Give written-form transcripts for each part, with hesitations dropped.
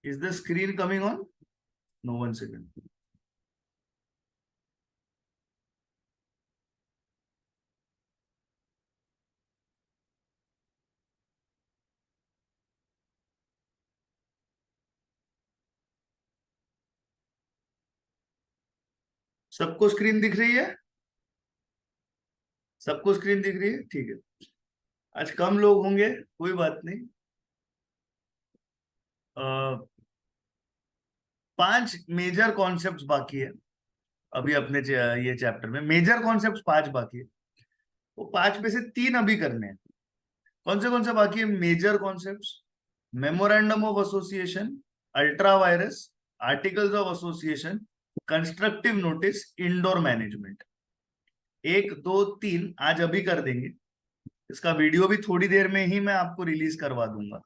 Is the screen coming on? No, 1 second. सबको screen दिख रही है? सबको स्क्रीन दिख रही है? ठीक है। आज कम लोग होंगे, कोई बात नहीं। 5 मेजर कॉन्सेप्ट्स बाकी है अभी अपने ये चैप्टर में। मेजर कॉन्सेप्ट्स 5 बाकी है, वो 5 में से 3 अभी करने हैं। कौन से बाकी है major concepts? Memorandum of association, ultra vires, articles of association, constructive notice, indoor management. 1 2 3 आज अभी कर देंगे। इसका वीडियो भी थोड़ी देर में ही मैं आपको रिलीज करवा दूंगा।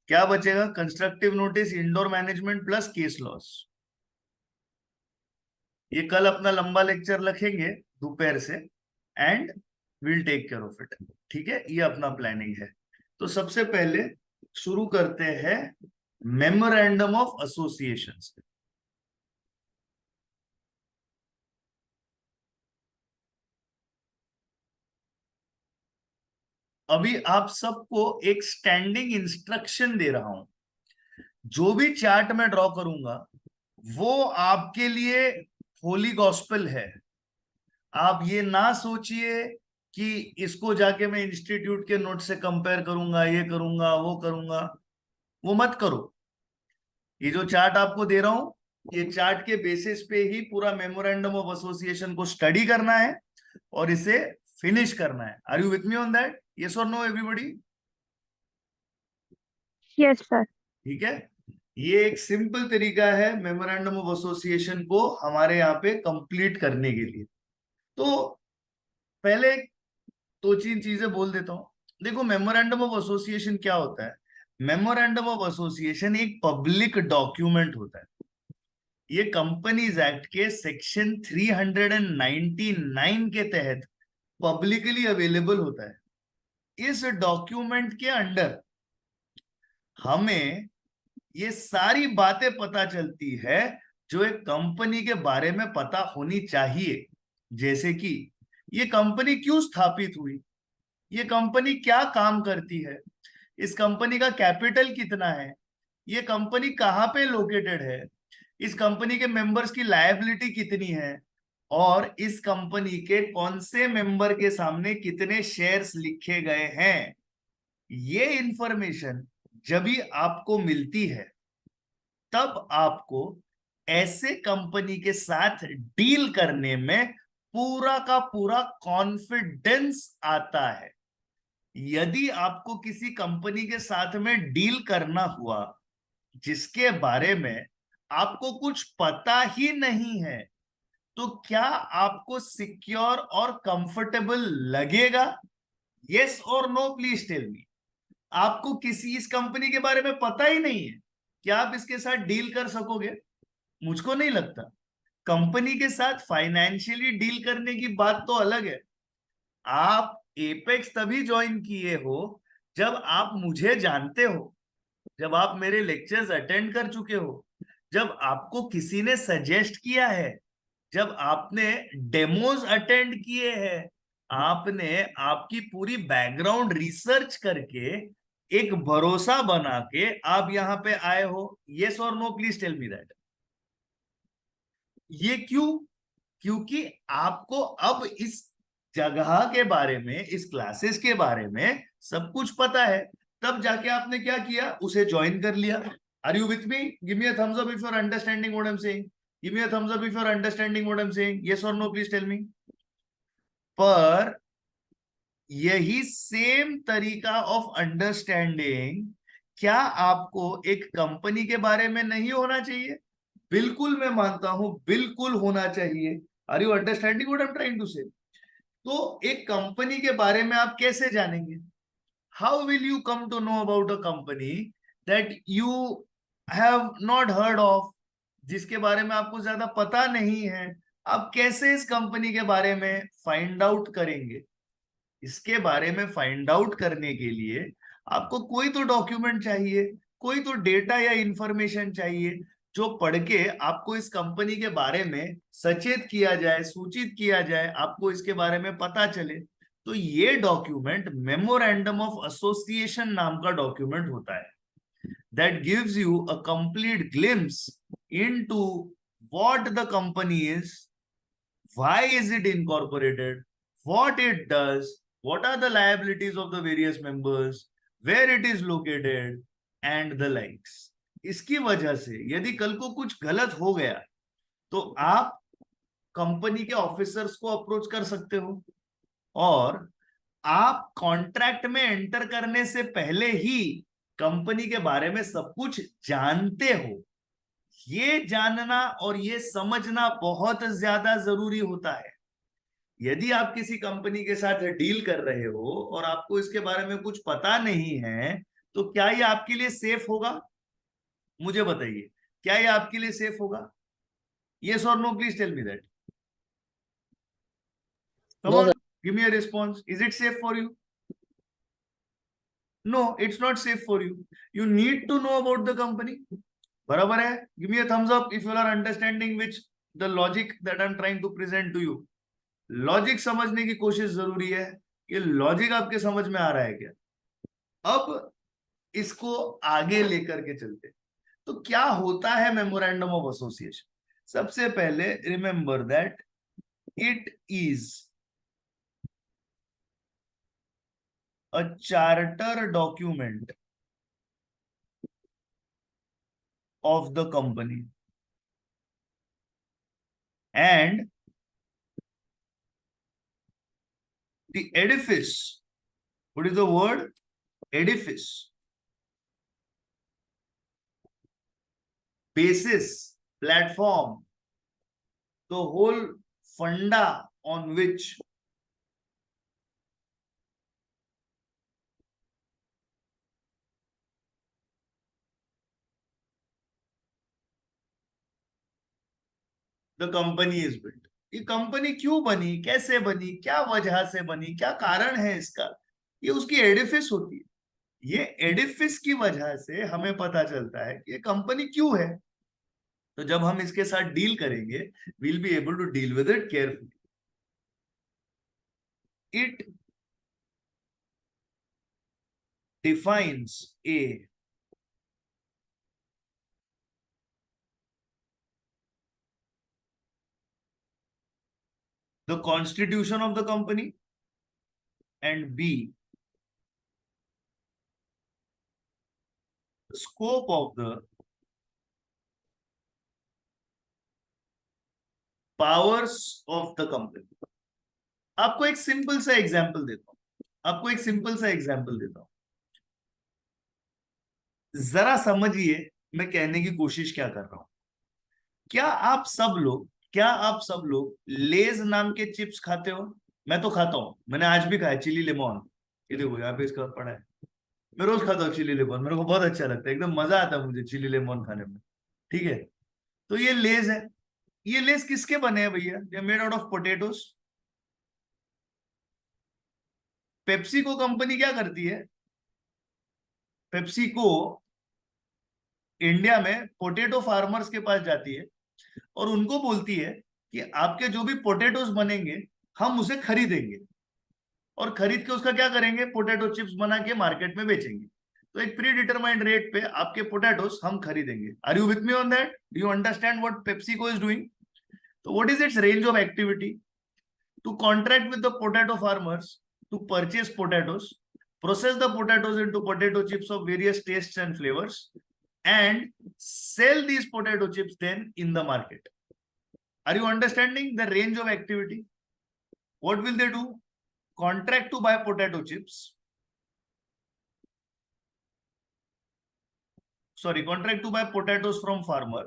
क्या बचेगा? Constructive notice, indoor management plus case laws. ये कल अपना लंबा लेक्चर रखेंगे दोपहर से, and will take care of it. ठीक है, ये अपना प्लानिंग है। तो सबसे पहले शुरू करते हैं मेमोरेंडम ऑफ एसोसिएशन से। अभी आप सबको एक स्टैंडिंग इंस्ट्रक्शन दे रहा हूं। जो भी चार्ट में ड्रॉ करूंगा वो आपके लिए होली गॉस्पेल है। आप ये ना सोचिए कि इसको जाके मैं इंस्टीट्यूट के नोट से कंपेयर करूंगा, ये करूंगा, वो करूंगा। वो मत करो। ये जो चार्ट आपको दे रहा हूं, ये चार्ट के बेसिस पे ही पूरा मेमोरेंडम ऑफ एसोसिएशन को स्टडी करना है और इसे फिनिश करना है। Are you with me on that? Yes और नो एवरीबॉडी? Yes sir. ठीक है, ये एक सिंपल तरीका है मेमोरेंडम ऑफ एसोसिएशन को हमारे यहाँ पे कंप्लीट करने के लिए। तो पहले 2-3 चीजें बोल देता हूं। देखो, मेमोरेंडम ऑफ एसोसिएशन क्या होता है? मेमोरेंडम ऑफ एसोसिएशन एक पब्लिक डॉक्यूमेंट होता है। ये कंपनीज एक्ट के सेक्शन 399 के तहत पब्लिकली अवेलेबल होता है। इस डॉक्यूमेंट के अंडर हमें ये सारी बातें पता चलती है जो एक कंपनी के बारे में पता होनी चाहिए। जैसे कि ये कंपनी क्यों स्थापित हुई, ये कंपनी क्या काम करती है, इस कंपनी का कैपिटल कितना है, ये कंपनी कहाँ पे लोकेटेड है, इस कंपनी के मेंबर्स की लायबिलिटी कितनी है, और इस कंपनी के कौन से मेंबर के सामने कितने शेयर्स लिखे गए हैं। ये इंफॉर्मेशन जब भी आपको मिलती है तब आपको ऐसे कंपनी के साथ डील करने में पूरा का पूरा कॉन्फिडेंस आता है। यदि आपको किसी कंपनी के साथ में डील करना हुआ जिसके बारे में आपको कुछ पता ही नहीं है, तो क्या आपको सिक्योर और कंफर्टेबल लगेगा? यस और नो, प्लीज टेल मी। आपको किसी इस कंपनी के बारे में पता ही नहीं है, क्या आप इसके साथ डील कर सकोगे? मुझको नहीं लगता। कंपनी के साथ फाइनेंशियली डील करने की बात तो अलग है। आप एपेक्स तभी ज्वाइन किए हो जब आप मुझे जानते हो, जब आप मेरे लेक्चर्स अटेंड कर चुके हो, जब आपको किसी ने सजेस्ट किया है, जब आपने डेमोज अटेंड किए हैं, आपने आपकी पूरी बैकग्राउंड रिसर्च करके एक भरोसा बना के आप यहां पे आए हो। यस और no, please tell me that. ये क्यों? क्योंकि आपको अब इस जगह के बारे में, इस क्लासेस के बारे में सब कुछ पता है। तब जाके आपने क्या किया? उसे ज्वाइन कर लिया। Are you with me? Give me a thumbs up if you are understanding what I am saying. Give me a thumbs up if you are understanding what I am saying. Yes और no, please tell me. पर यही same तरीका of understanding क्या आपको एक company के बारे में नहीं होना चाहिए? बिल्कुल, मैं मानता हूं, बिल्कुल होना चाहिए। Are you understanding what I am trying to say? तो एक कंपनी के बारे में आप कैसे जानेंगे? How will you come to know about a company that you have not heard of, जिसके बारे में आपको ज्यादा पता नहीं है? आप कैसे इस कंपनी के बारे में फाइंड आउट करेंगे? इसके बारे में फाइंड आउट करने के लिए आपको कोई तो डॉक्यूमेंट चाहिए। कोई तो डेटा या इंफॉर्मेशन चाहिए जो पढ़ के आपको इस कंपनी के बारे में सचेत किया जाए, सूचित किया जाए, आपको इसके बारे में पता चले। तो ये डॉक्यूमेंट मेमोरेंडम ऑफ एसोसिएशन नाम का डॉक्यूमेंट होता है, that gives you a complete glimpse into what the company is, why is it incorporated, what it does, what are the liabilities of the various members, where it is located and the likes. इसकी वजह से यदि कल को कुछ गलत हो गया तो आप कंपनी के ऑफिसर्स को अप्रोच कर सकते हो, और आप कॉन्ट्रैक्ट में एंटर करने से पहले ही कंपनी के बारे में सब कुछ जानते हो। ये जानना और ये समझना बहुत ज्यादा जरूरी होता है। यदि आप किसी कंपनी के साथ डील कर रहे हो और आपको इसके बारे में कुछ पता नहीं है, तो क्या ये आपके लिए सेफ होगा? मुझे बताइए, क्या ये आपके लिए सेफ होगा? यस और no, please tell me that. Come on, give me a response. Is it safe for you? No, it's not safe for you. You need to know about the company. बराबर है? Give me a thumbs up if you are understanding which the logic that I am trying to present to you. Logic समझने की कोशिश जरूरी है। ये logic आपके समझ में आ रहा है क्या? अब इसको आगे लेकर के चलते। तो क्या होता है मेमोरेंडम ऑफ एसोसिएशन? सबसे पहले remember that it is a charter document of the company, and the edifice, what is the word? Edifice, basis, platform, the whole funda on which the company is built. ये company क्यों बनी, कैसे बनी, क्या वजह से बनी, क्या कारण है इसका, ये उसकी एडिफिस होती है। ये एडिफिस की वजह से हमें पता चलता है कि ये कंपनी क्यों है। तो जब हम इसके साथ डील करेंगे, we'll be able to deal with it carefully. It defines the constitution of the company, and B, the scope of the powers of the company. आपको एक सिंपल सा एग्जांपल देता हूं, आपको एक सिंपल सा एग्जांपल देता हूं, जरा समझिए मैं कहने की कोशिश क्या कर रहा हूं। क्या आप सब लोग लेज नाम के चिप्स खाते हो? मैं तो खाता हूं, मैंने आज भी खाया चिली लेमन। ये देखो यहाँ पे इसका पड़ा है। मैं रोज खाता हूँ चिली लेमन, मेरे को बहुत अच्छा लगता है, एकदम मजा आता है मुझे चिली लेमन खाने में। ठीक है, तो ये लेज है। ये लेज किसके बने हैं भैया? ये made out of potatoes. Pepsi को कंपनी क्या करती है? पेप्सी को इंडिया में पोटेटो फार्मर्स के पास जाती है और उनको बोलती है कि आपके जो भी पोटेटोस बनेंगे हम उसे खरीदेंगे, और खरीद के उसका क्या करेंगे? पोटेटो चिप्स बना के मार्केट में बेचेंगे। तो एक प्री डिटरमाइंड रेट पे आपके पोटेटोस हम खरीदेंगे। Are you with me on that? Do you understand what PepsiCo is doing? तो what is its range of activity? To contract with the potato farmers to purchase potatoes, process the potatoes into potato chips of various tastes and flavors, and sell these potato chips then in the market. Are you understanding the range of activity? What will they do? Contract to buy potato chips. Sorry, contract to buy potatoes from farmer.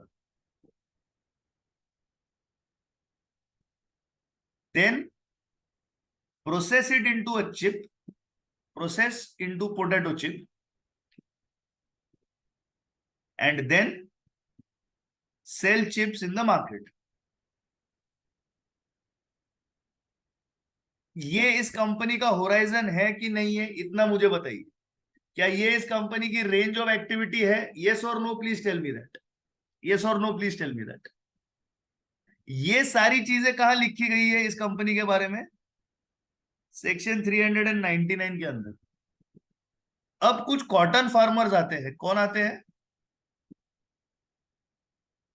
Then process it into a chip, process into potato chip, and then sell chips in the market. ये इस company का horizon है कि नहीं है, इतना मुझे बताइए। क्या ये इस कंपनी की रेंज ऑफ एक्टिविटी है? यस और no, please tell me that. Yes और no, please tell me that. ये सारी चीजें कहां लिखी गई है इस कंपनी के बारे में? सेक्शन 399 के अंदर। अब कुछ कॉटन फार्मर्स आते हैं। कौन आते हैं?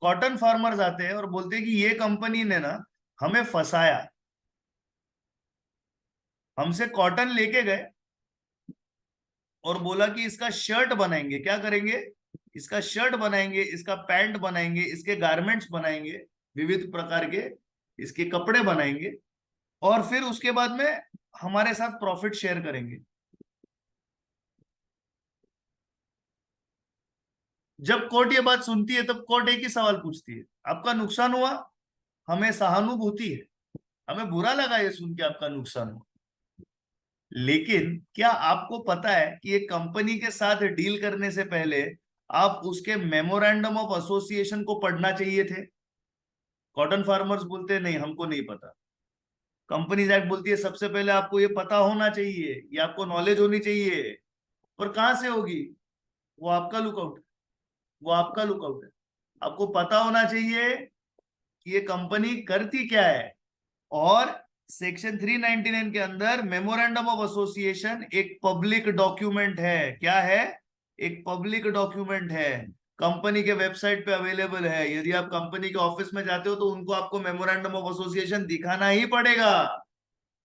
कॉटन फार्मर्स आते हैं और बोलते हैं कि ये कंपनी ने ना हमें फंसाया। हमसे कॉटन लेके गए और बोला कि इसका शर्ट बनाएंगे। क्या करेंगे? इसका शर्ट बनाएंगे, इसका पैंट बनाएंगे, इसके गारमेंट्स बनाएंगे, विविध प्रकार के इसके कपड़े बनाएंगे, और फिर उसके बाद में हमारे साथ प्रॉफिट शेयर करेंगे। जब कोर्ट ये बात सुनती है तब कोर्ट एक ही सवाल पूछती है, आपका नुकसान हुआ, हमें सहानुभूति है, हमें बुरा लगा ये सुन के आपका नुकसान हुआ, लेकिन क्या आपको पता है कि एक कंपनी के साथ डील करने से पहले आप उसके मेमोरेंडम ऑफ एसोसिएशन को पढ़ना चाहिए थे? कॉटन फार्मर्स बोलते हैं नहीं, हमको नहीं पता। कंपनीज एक्ट बोलती है सबसे पहले आपको ये पता होना चाहिए, ये आपको नॉलेज होनी चाहिए। और कहां से होगी? वो आपका लुकआउट, वो आपका लुकआउट है। आपको पता होना चाहिए कि ये कंपनी करती क्या है। और सेक्शन 399 के अंदर मेमोरेंडम ऑफ एसोसिएशन एक पब्लिक डॉक्यूमेंट है। क्या है? एक पब्लिक डॉक्यूमेंट है, कंपनी के वेबसाइट पे अवेलेबल है। यदि आप कंपनी के ऑफिस में जाते हो तो उनको आपको मेमोरेंडम ऑफ एसोसिएशन दिखाना ही पड़ेगा।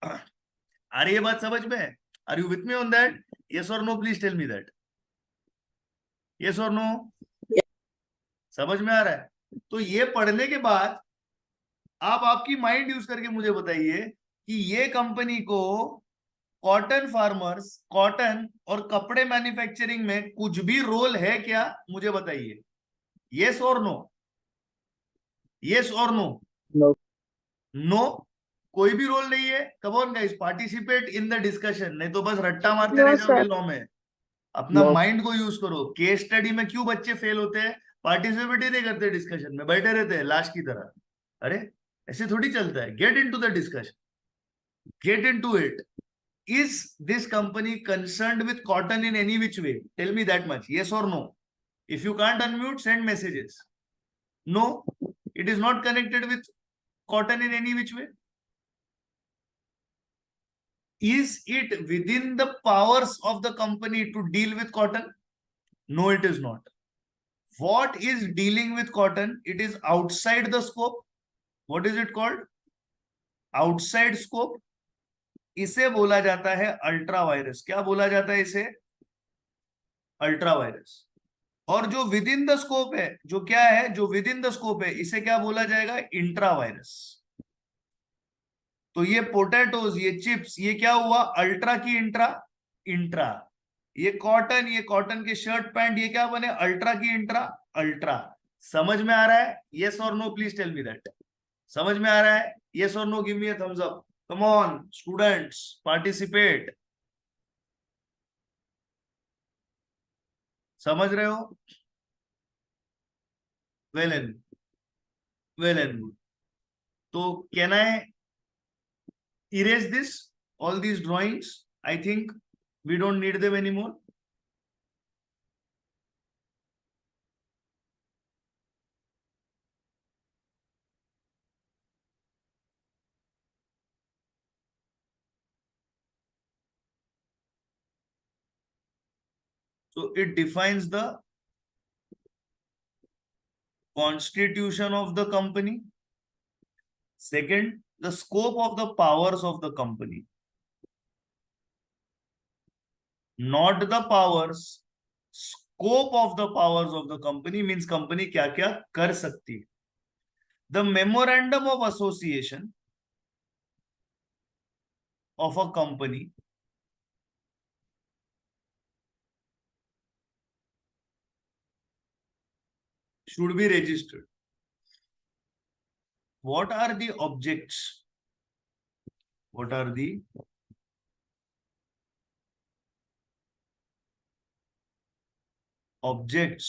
आ रही है बात समझ में? Are you with me on that? Yes और no, please tell me that. Yes और नो? समझ में आ रहा है? तो ये पढ़ने के बाद आप आपकी माइंड यूज करके मुझे बताइए कि ये कंपनी को कॉटन फार्मर्स, कॉटन और कपड़े मैन्युफैक्चरिंग में कुछ भी रोल है क्या? मुझे बताइए। यस और नो? यस और नो? नो। नो, कोई भी रोल नहीं है। Come on guys, participate in the discussion, नहीं तो बस रट्टा मारते रह नो जाओगे सर। लॉ में। अपना नो। माइंड को यूज करो। केस स्टडी में क्यों बच्चे फेल होते हैं? पार्टिसिपेट ही नहीं करते, डिस्कशन में बैठे रहते हैं लाश की तरह। अरे ऐसे थोड़ी चलता है। Get in to the discussion, get in to it. Is this company concerned with cotton in any which way? Tell me that much. Yes or no? If you can't unmute, send messages. No, it is not connected with cotton in any which way. Is it within the powers of the company to deal with cotton? No, it is not. What is dealing with cotton? It is outside the scope. What is it called? Outside scope. इसे बोला जाता है ultra vires. क्या बोला जाता है इसे? Ultra vires. और जो विद इन द स्कोप है, जो क्या है, जो विद इन द स्कोप है, इसे क्या बोला जाएगा? Intra virus. तो ये पोटैटोज, ये चिप्स, ये क्या हुआ? अल्ट्रा की इंट्रा? इंट्रा। ये कॉटन के शर्ट पैंट, ये क्या बने? अल्ट्रा की इंट्रा? अल्ट्रा। समझ में आ रहा है? यस और no, please tell me that. समझ में आ रहा है? यस और no, give me a thumbs up. Come on students, participate. समझ रहे हो? Well and well and good. तो can I erase this, all these drawings? I think we don't need them anymore. So it defines the constitution of the company. Second, the scope of the powers of the company, not the powers. Scope of the powers of the company means company क्या क्या कर सकती है. The memorandum of association of a company should be registered. What are the objects? What are the objects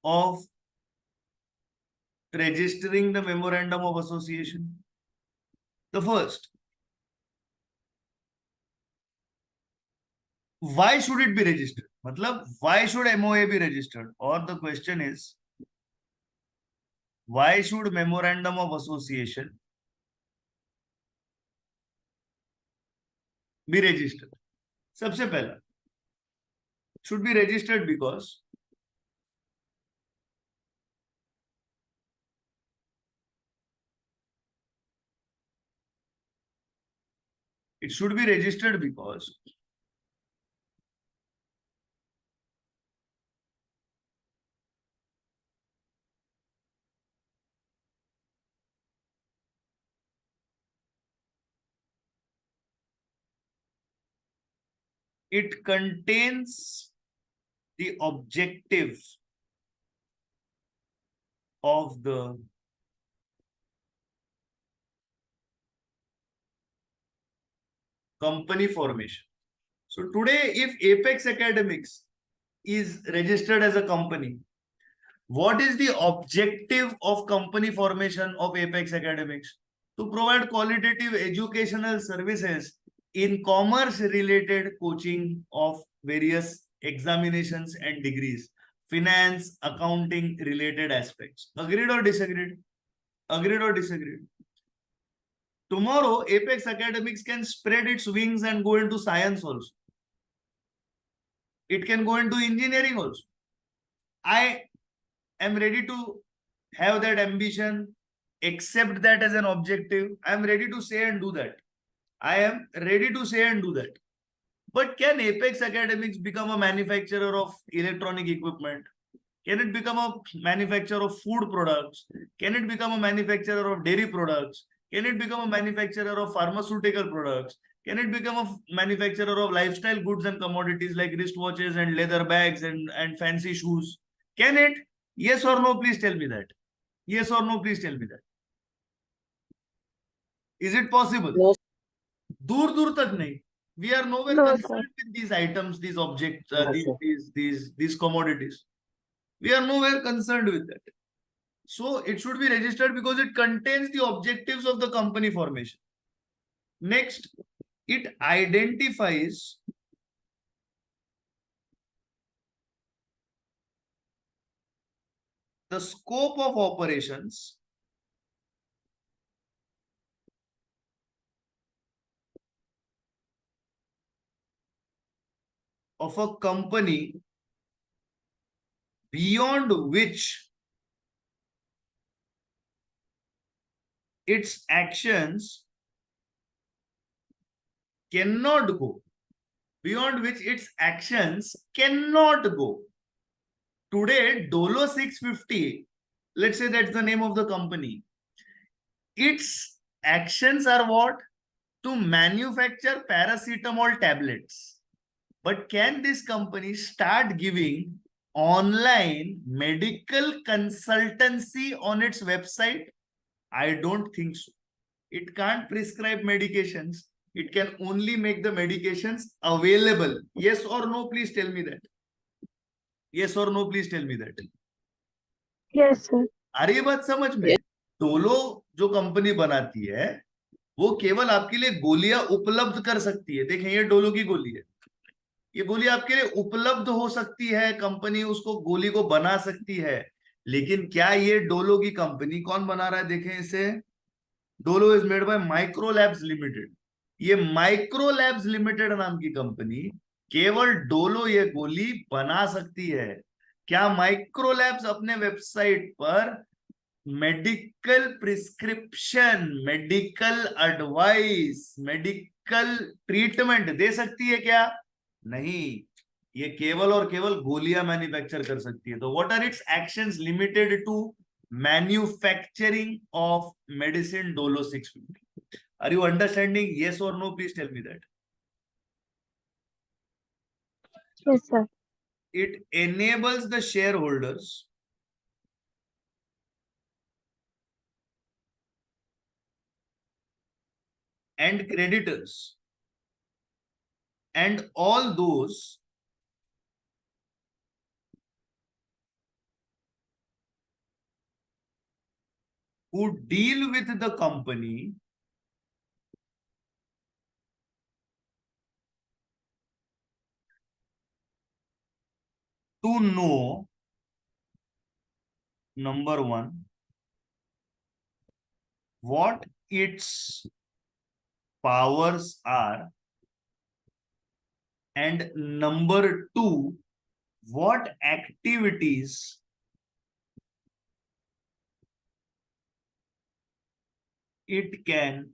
of registering the memorandum of association? The first, why should it be registered? मतलब why should MOA be registered? Or the question is, why should memorandum of association be registered? सबसे पहला, should be registered because it should be registered because it contains the objective of the company formation. So today, if Apex Academics is registered as a company, what is the objective of company formation of Apex Academics? To provide qualitative educational services in commerce related coaching of various examinations and degrees, finance, accounting related aspects. Agreed or disagreed? Agreed or disagreed? Tomorrow, Apex Academics can spread its wings and go into science also. It can go into engineering also. I am ready to have that ambition, accept that as an objective. I am ready to say and do that. I am ready to say and do that. But can Apex Academics become a manufacturer of electronic equipment? Can it become a manufacturer of food products? Can it become a manufacturer of dairy products? Can it become a manufacturer of pharmaceutical products? Can it become a manufacturer of lifestyle goods and commodities like wristwatches and leather bags and fancy shoes? Can it? Yes or no? Please tell me that. Yes or no? Please tell me that. Is it possible? No, दूर दूर तक नहीं. We are nowhere no, sir. concerned with these items, these objects, No, sir. these commodities. We are nowhere concerned with that. So it should be registered because it contains the objectives of the company formation. Next, it identifies the scope of operations of a company beyond which its actions cannot go. Beyond which its actions cannot go. Today, Dolo 650, let's say that's the name of the company. Its actions are what? To manufacture paracetamol tablets. But can this company start giving online medical consultancy on its website? I don't think so. It can't prescribe medications. It can only make the medications available. Yes or no? Please tell me that. Yes or no? Please tell me that. Yes, sir. आ रही है बात समझ में? Dolo जो company बनाती है वो केवल आपके लिए गोलियां उपलब्ध कर सकती है. देखें, ये डोलो की गोली है. ये गोली आपके लिए उपलब्ध हो सकती है, कंपनी उसको गोली को बना सकती है. लेकिन क्या ये डोलो की कंपनी कौन बना रहा है? देखें इसे. Dolo is made by Microlabs limited. ये माइक्रोलैब्स लिमिटेड नाम की कंपनी केवल डोलो ये गोली बना सकती है. क्या माइक्रोलैब्स अपने वेबसाइट पर medical prescription, medical advice, medical treatment दे सकती है क्या? नहीं. ये केवल और केवल गोलियां मैन्युफैक्चर कर सकती है. तो what are its actions limited to? Manufacturing of medicine Dolo 650. Are you understanding? yes or no? Please tell me that. Yes, sir. It enables the shareholders and creditors and all those who deal with the company to know, number one, what its powers are, and number two, what activities it can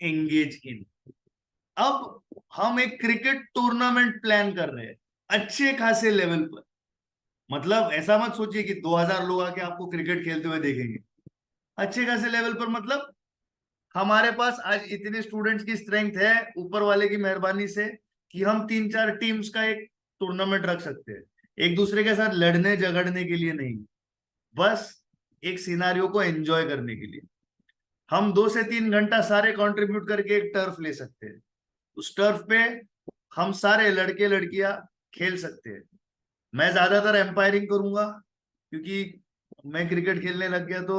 engage in. अब हम एक cricket tournament plan कर रहे हैं अच्छे खासे level पर। मतलब ऐसा मत सोचिए कि 2000 लोग आके आपको क्रिकेट खेलते हुए देखेंगे। अच्छे खासे लेवल पर मतलब हमारे पास आज इतने स्टूडेंट्स की स्ट्रेंथ है ऊपर वाले की मेहरबानी से कि हम 3-4 टीम्स का एक टूर्नामेंट रख सकते हैं, एक दूसरे के साथ लड़ने झगड़ने के लिए नहीं, बस एक सिनारियो को एंजॉय करने के लिए। हम 2 से 3 घंटा सारे कंट्रीब्यूट करके एक टर्फ ले सकते हैं। उस टर्फ पे हम सारे लड़के लड़कियां खेल सकते हैं। मैं ज्यादातर एम्पायरिंग करूंगा क्योंकि मैं क्रिकेट खेलने लग गया तो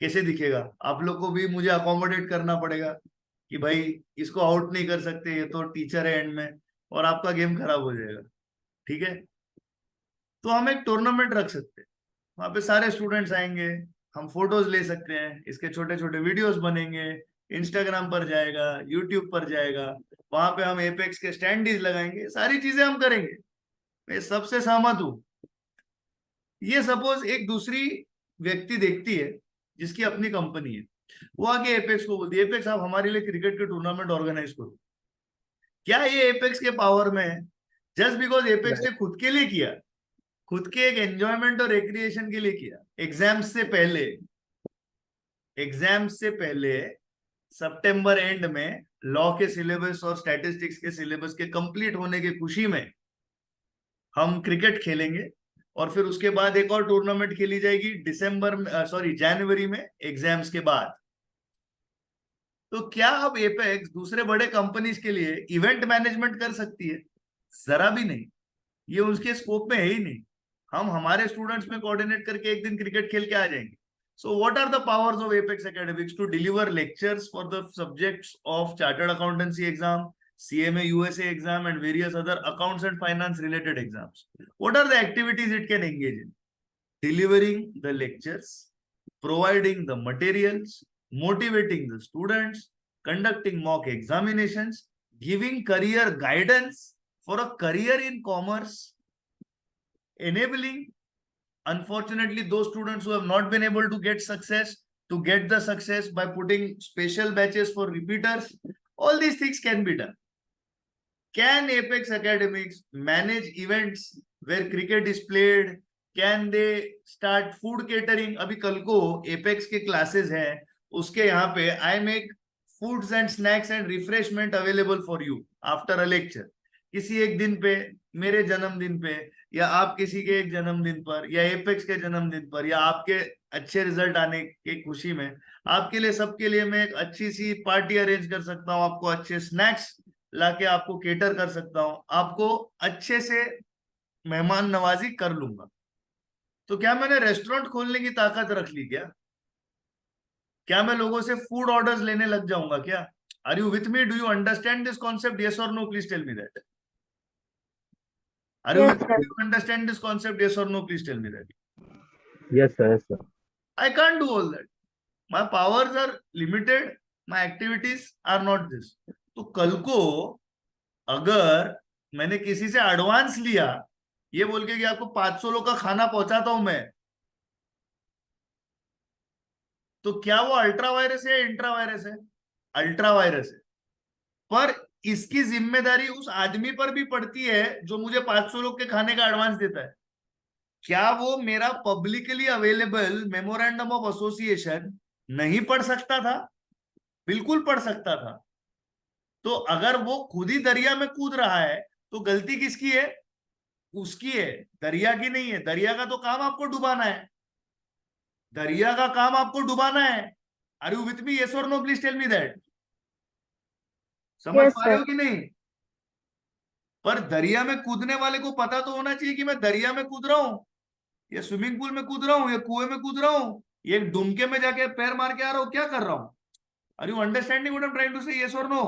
कैसे दिखेगा, आप लोग को भी मुझे अकोमोडेट करना पड़ेगा कि भाई इसको आउट नहीं कर सकते, ये तो टीचर है एंड में, और आपका गेम खराब हो जाएगा। ठीक है, तो हम एक टूर्नामेंट रख सकते हैं, वहां पे सारे स्टूडेंट्स आएंगे, हम फोटोज ले सकते हैं, इसके छोटे छोटे वीडियोस बनेंगे, इंस्टाग्राम पर जाएगा, यूट्यूब पर जाएगा, वहां पे हम एपेक्स के स्टैंडीज लगाएंगे, सारी चीजें हम करेंगे। मैं सबसे सहमत हूं। ये सपोज एक दूसरी व्यक्ति देखती है जिसकी अपनी कंपनी है, वो आके एपेक्स को बोलती है एपेक्स आप हमारे लिए क्रिकेट के टूर्नामेंट ऑर्गेनाइज करो। क्या ये एपेक्स के पावर में है? जस्ट बिकॉज एपेक्स ने खुद के लिए किया, खुद के एक एंजॉयमेंट और रिक्रिएशन के लिए किया। एग्जाम्स से पहले सितंबर एंड में लॉ के सिलेबस और स्टैटिस्टिक्स के सिलेबस के कंप्लीट होने की खुशी में हम क्रिकेट खेलेंगे, और फिर उसके बाद एक और टूर्नामेंट खेली जाएगी जनवरी में एग्जाम्स के बाद। तो क्या अब एपेक्स दूसरे बड़े कंपनीज के लिए इवेंट मैनेजमेंट कर सकती है? जरा भी नहीं, ये उसके स्कोप में है ही नहीं। हम हमारे स्टूडेंट्स में कोऑर्डिनेट करके एक दिन क्रिकेट खेल के आ जाएंगे। So what are the powers of Apex Academics? To deliver lectures for the subjects of chartered accountancy exam, CMA USA exam, and various other accounts and finance related exams. What are the activities it can engage in? Delivering the lectures, providing the materials, motivating the students, conducting mock examinations, giving career guidance for a career in commerce, enabling, unfortunately, those students who have not been able to get success to get the success by putting special batches for repeaters. All these things can be done. Can Apex Academics manage events where cricket is played? Can they start food catering? अभी कल को Apex के classes हैं, उसके यहाँ पे I make foods and snacks and refreshment available for you after a lecture. किसी एक दिन पे, मेरे जन्मदिन पे, या आप किसी के एक जन्मदिन पर, या एपेक्स के जन्मदिन पर, या आपके अच्छे रिजल्ट आने की खुशी में आपके लिए, सबके लिए मैं एक अच्छी सी पार्टी अरेंज कर सकता हूँ, आपको अच्छे स्नैक्स लाके आपको केटर कर सकता हूं, आपको अच्छे से मेहमान नवाजी कर लूंगा। तो क्या मैंने रेस्टोरेंट खोलने की ताकत रख ली क्या? क्या मैं लोगों से फूड ऑर्डर्स लेने लग जाऊंगा क्या? Are you with me? Do you understand this concept? Yes और no? Please tell me that. Are you Yes, with me? sir. Do you understand this concept? Yes और no? Please tell me that. Yes, sir. Yes, sir. I can't do all that, my powers are limited, my activities are not this. तो कल को अगर मैंने किसी से advance लिया ये बोल के कि आपको 500 लोग का खाना पहुंचाता हूं मैं, तो क्या वो अल्ट्रा वायरस है या इंट्रा वायरस है? अल्ट्रा वायरस है। पर इसकी जिम्मेदारी उस आदमी पर भी पड़ती है जो मुझे 500 लोग के खाने का एडवांस देता है। क्या वो मेरा publicly available memorandum of association नहीं पढ़ सकता था? बिल्कुल पढ़ सकता था। तो अगर वो खुद ही दरिया में कूद रहा है तो गलती किसकी है? उसकी है, दरिया की नहीं है। दरिया का तो काम आपको डुबाना है, दरिया का काम आपको डुबाना है। Are you with me? Yes और no? Please tell me that. समझ Yes, पा रहे sir. हो कि नहीं? पर दरिया में कूदने वाले को पता तो होना चाहिए कि मैं दरिया में कूद रहा हूं, या स्विमिंग पूल में कूद रहा हूं, या कुएं में कूद रहा हूं, ये डुमके में जाके पैर मार के आ रहा हूं, क्या कर रहा हूं? Are you understanding what I am trying to say? Yes और no?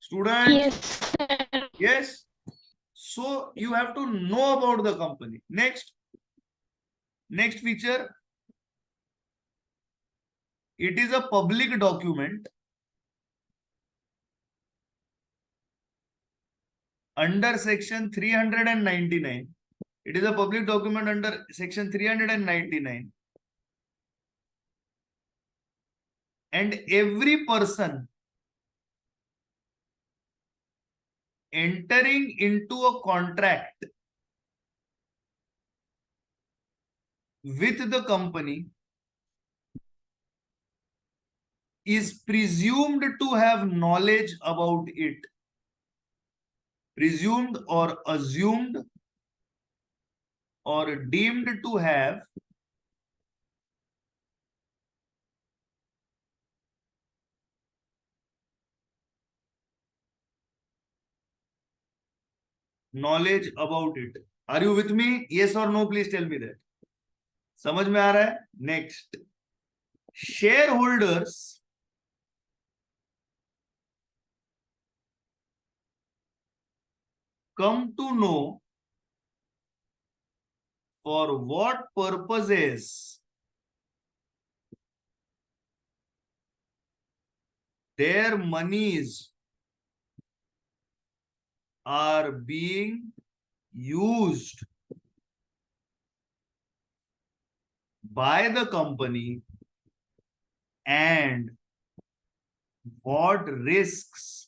Students? Yes, sir. Yes. So you have to know about the company. Next feature, it is a public document under section 399. It is a public document under section 399, and every person entering into a contract with the company is presumed to have knowledge about it. Presumed or assumed or deemed to have knowledge about it. Are you with me? Yes or no? Please tell me that. समझ में आ रहा है? Next, shareholders come to know for what purposes their monies are being used by the company and what risks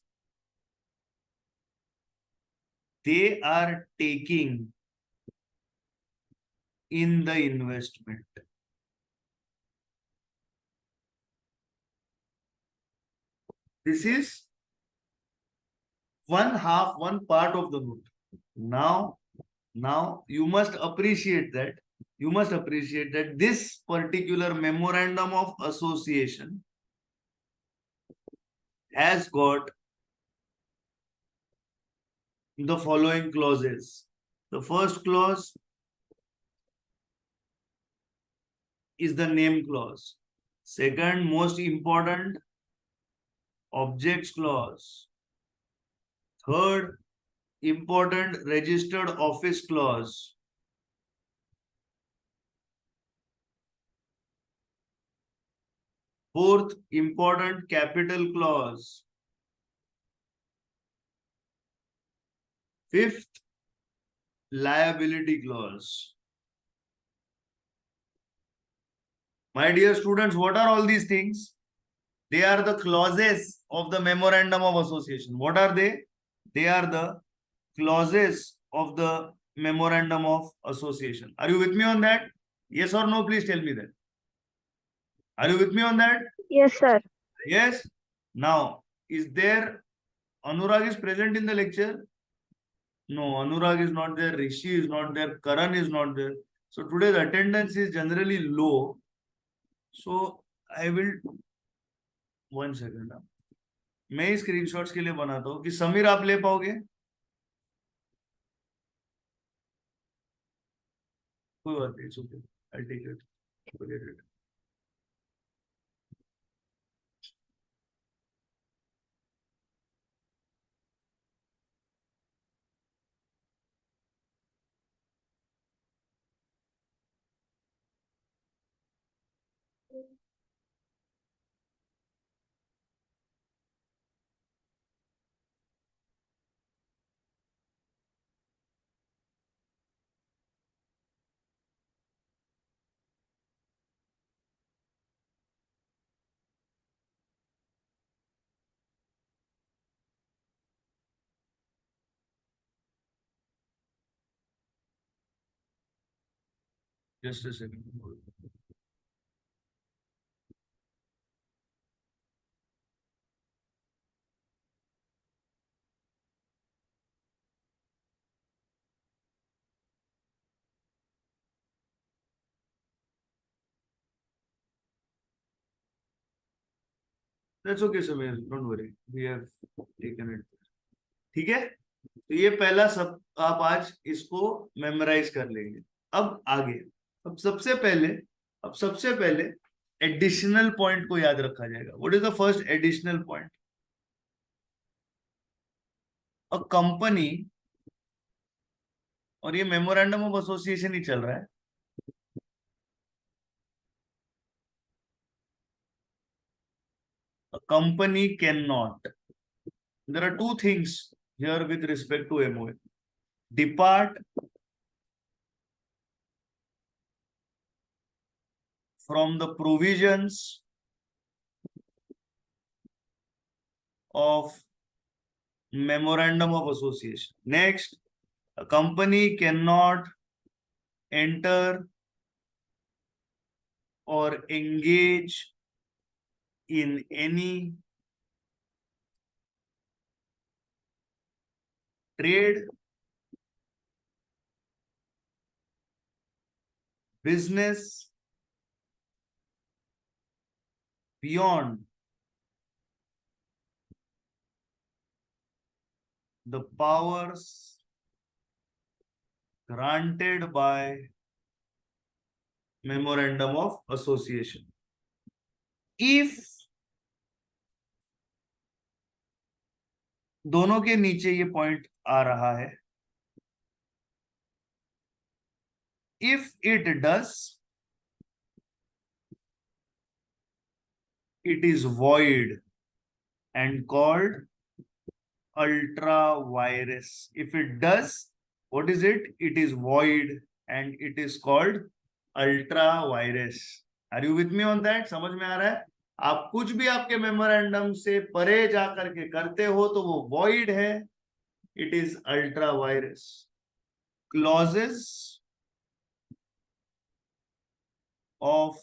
they are taking in the investment. This is one part of the note. Now you must appreciate that. You must appreciate that this particular memorandum of association has got the following clauses. The first clause is the name clause. Second most important, objects clause. Third important, registered office clause. Fourth important, capital clause. Fifth, liability clause. My dear students, what are all these things? They are the clauses of the memorandum of association. What are they? They are the clauses of the memorandum of association. Are you with me on that? Yes or no? Please tell me that. Are you with me on that? Yes, sir. Yes. Now, is there Anurag is present in the lecture? No, Anurag is not there. Rishi is not there. Karan is not there. So today's attendance is generally low. So I will 1 second. मैं ही screenshots के लिए बनाता हूँ कि समीर आप ले पाओगे? कोई बात नहीं, it's okay. I'll take it. Forget it. Just a second. That's okay, Samir. Don't worry. We have taken it. ठीक है? तो ये पहला सब आप आज इसको मेमोराइज कर लेंगे. अब आगे, अब सबसे पहले एडिशनल पॉइंट को याद रखा जाएगा. What is the first additional point? A company और ये मेमोरेंडम ऑफ एसोसिएशन ही चल रहा है। A company cannot. There are two things here with respect to MOA. Depart from the provisions of memorandum of association. Next, a company cannot enter or engage in any trade, business beyond the powers granted by memorandum of association. If दोनों के नीचे ये point आ रहा है, if it does, it is void and called ultra virus. If it does, what is it? It is void and it is called ultra virus. Are you with me on that? समझ में आ रहा है? आप कुछ भी आपके memorandum से परे जाकर के करते हो तो वो void है, it is ultra virus. Clauses of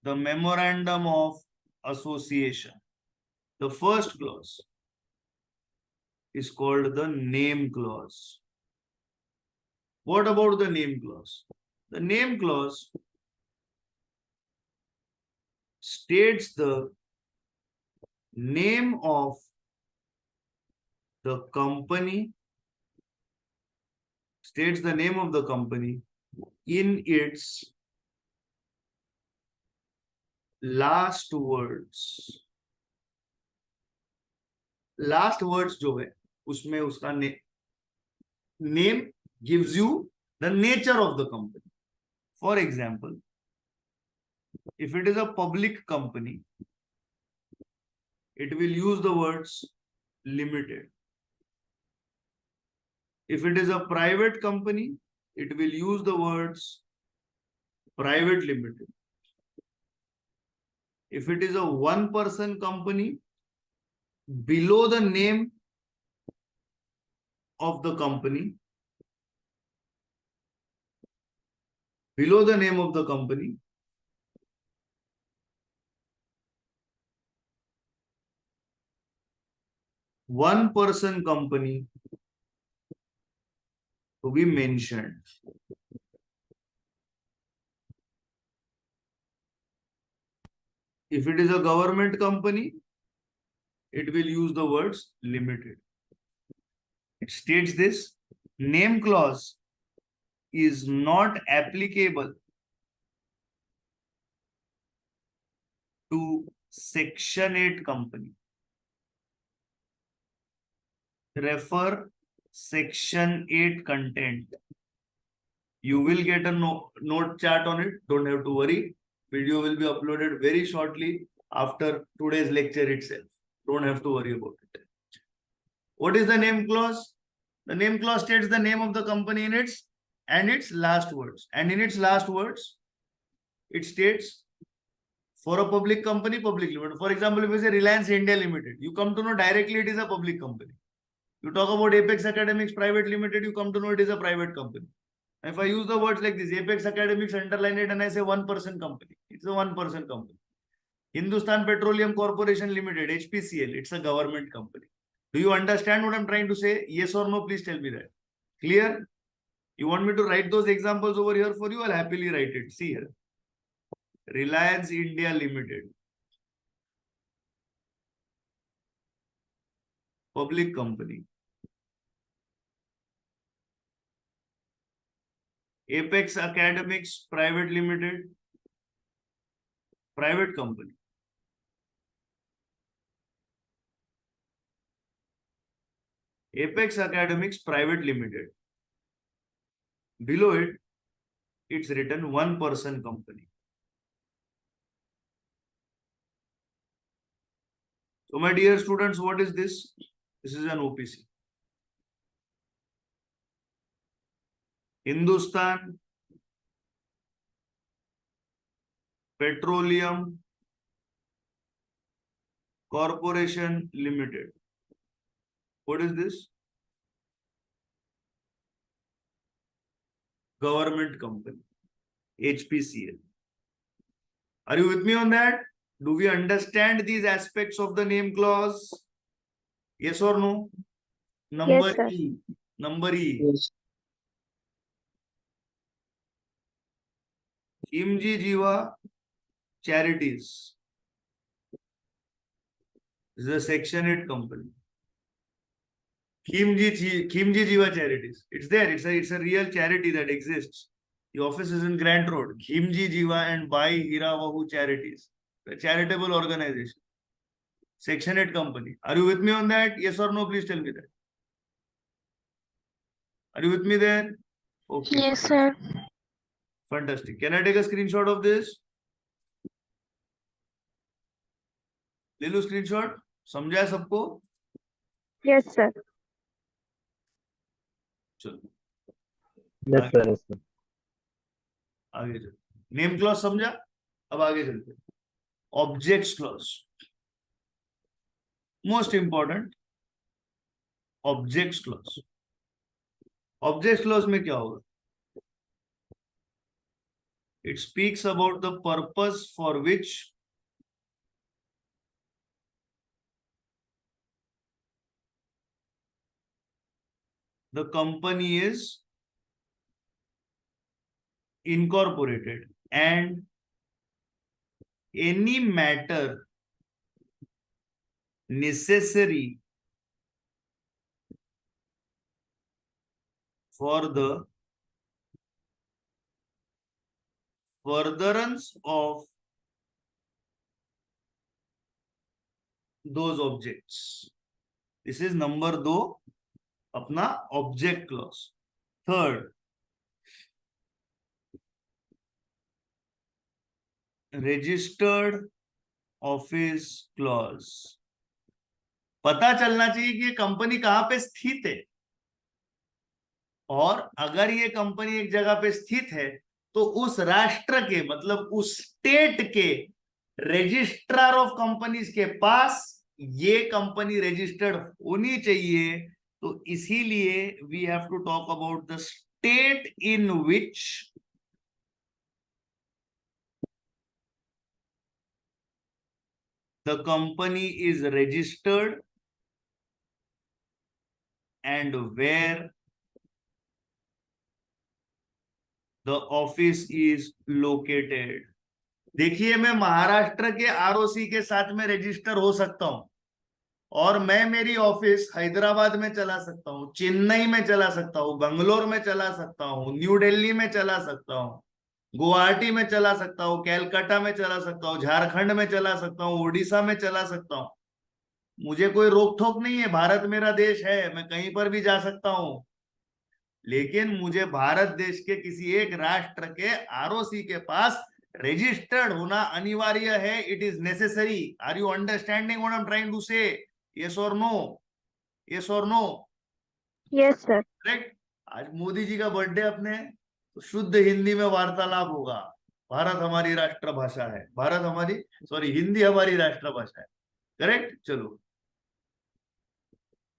the memorandum of association. The first clause is called the name clause. What about the name clause? The name clause states the name of the company, in its last words. Last words जो है उसमें उसका name gives you the nature of the company. For example, if it is a public company, it will use the words limited. If it is a private company, it will use the words private limited. If it is a one-person company, below the name of the company, one-person company to be mentioned. If it is a government company, it will use the words limited. It states this: name clause is not applicable to Section 8 company. Refer Section 8 content. You will get a note chart on it. Don't have to worry. Video will be uploaded very shortly after today's lecture itself. Don't have to worry about it. What is the name clause? The name clause states the name of the company in its last words. And in its last words, it states for a public company, public limited. For example, if you say Reliance India Limited, you come to know directly it is a public company. You talk about Apex Academics Private Limited, you come to know it is a private company. If I use the words like this, Apex Academics, underline it, and I say one-person company, it's a one-person company. Hindustan Petroleum Corporation Limited, HPCL, it's a government company. Do you understand what I'm trying to say? Yes or no? Please tell me that. Clear? You want me to write those examples over here for you? I'll happily write it. See here. Reliance India Limited, public company. Apex Academics Private Limited, private company. Apex Academics Private Limited. Below it, it's written one person company. So my dear students, what is this? This is an OPC. Hindustan Petroleum Corporation Limited. What is this? Government company, HPCL. Are you with me on that? Do we understand these aspects of the name clause? Yes or no? Number Yes, sir. E. Number E. Yes. Khimji Jiva Charities. This is a Section 8 company. Khimji Jiva Charities. It's there. It's a real charity that exists. The office is in Grant Road. Khimji Jiva and Bai Hiravahu Charities. A charitable organization. Section 8 company. Are you with me on that? Yes or no? Please tell me that. Are you with me there? Okay. Yes, sir. Fantastic. Can I take a screenshot of this? ले लो screenshot. समझा है सबको? Yes, sir. चलो Yes, sir. Yes, sir. आगे चलो. Name clause समझा? अब आगे चलते. Objects clause. Most important. Objects clause. Objects clause में क्या होगा? It speaks about the purpose for which the company is incorporated and any matter necessary for the furtherance of those objects. This is number 2 अपना object clause. Third, registered office clause. पता चलना चाहिए कि ये company कहां पे स्थित है, और अगर ये कंपनी एक जगह पे स्थित है तो उस राष्ट्र के, मतलब उस स्टेट के रजिस्ट्रार ऑफ कंपनीज के पास ये कंपनी रजिस्टर्ड होनी चाहिए. तो इसीलिए we have to talk about the state in which the company is registered and where the office is located. देखिए, मैं महाराष्ट्र के आरओसी के साथ में रजिस्टर हो सकता हूं, और मैं मेरी ऑफिस हैदराबाद में चला सकता हूँ, चेन्नई में चला सकता हूँ, बंगलोर में चला सकता हूँ, न्यू दिल्ली में चला सकता हूँ, गुवाहाटी में चला सकता हूँ, कैलकाटा में चला सकता हूँ, झारखंड में चला सकता हूँ, उड़ीसा में चला सकता हूँ. मुझे कोई रोक टोक नहीं है. भारत मेरा देश है, मैं कहीं पर भी जा सकता हूँ. लेकिन मुझे भारत देश के किसी एक राष्ट्र के आरओसी के पास रजिस्टर्ड होना अनिवार्य है. It is necessary. Are you understanding what I am trying to say? Yes or no? Yes or no? Yes, sir. Correct. आज मोदी जी का बर्थडे अपने, तो शुद्ध हिंदी में वार्तालाप होगा. भारत हमारी राष्ट्रभाषा है. भारत हमारी, सॉरी, हिंदी हमारी राष्ट्रभाषा है. करेक्ट. चलो,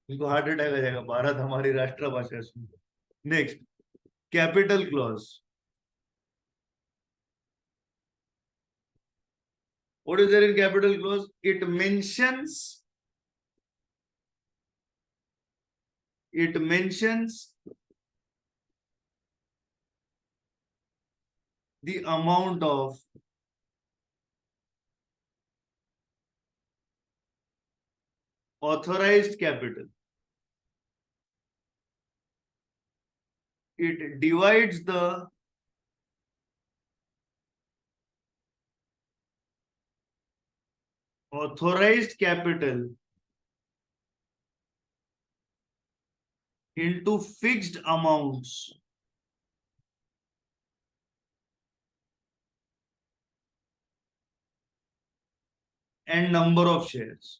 इनको हार्ट अटैक आ जाएगा. भारत हमारी राष्ट्रभाषा है. Next, capital clause. What is there in capital clause? It mentions the amount of authorized capital. It divides the authorized capital into fixed amounts and number of shares.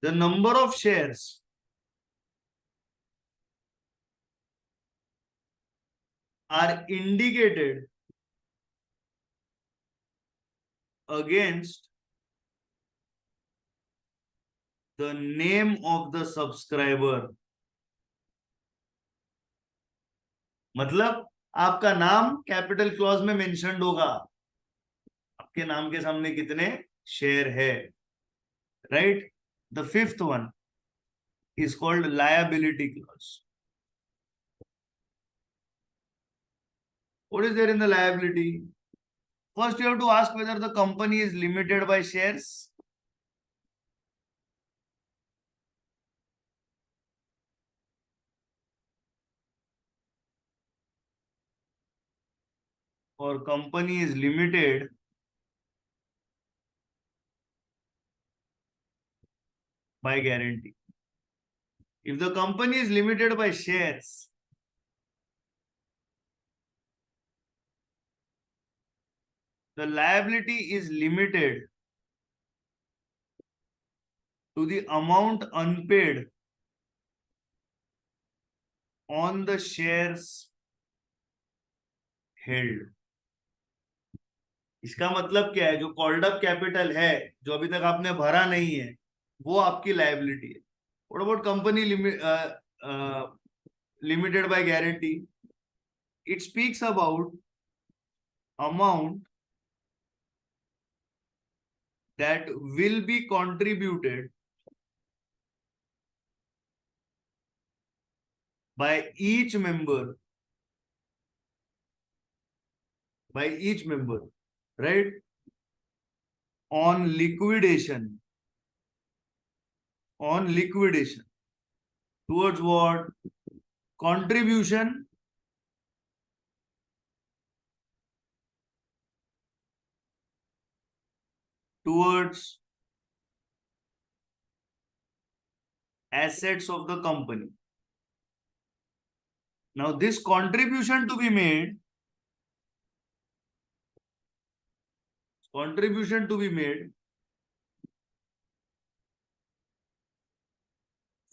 The number of shares are indicated against the name of the subscriber. मतलब आपका नाम capital clause में mentioned होगा, आपके नाम के सामने कितने शेयर है, right. The fifth one is called liability clause. What is there in the liability? First, you have to ask whether the company is limited by shares. Or company is limited by guarantee. If the company is limited by shares, the liability is limited to the amount unpaid on the shares held. इसका मतलब क्या है, जो called up capital है जो अभी तक आपने भरा नहीं है वो आपकी लायबिलिटी है. What about company limited by guarantee? It speaks about amount that will be contributed by each member, right, on liquidation towards what? Contribution towards assets of the company. Now this contribution to be made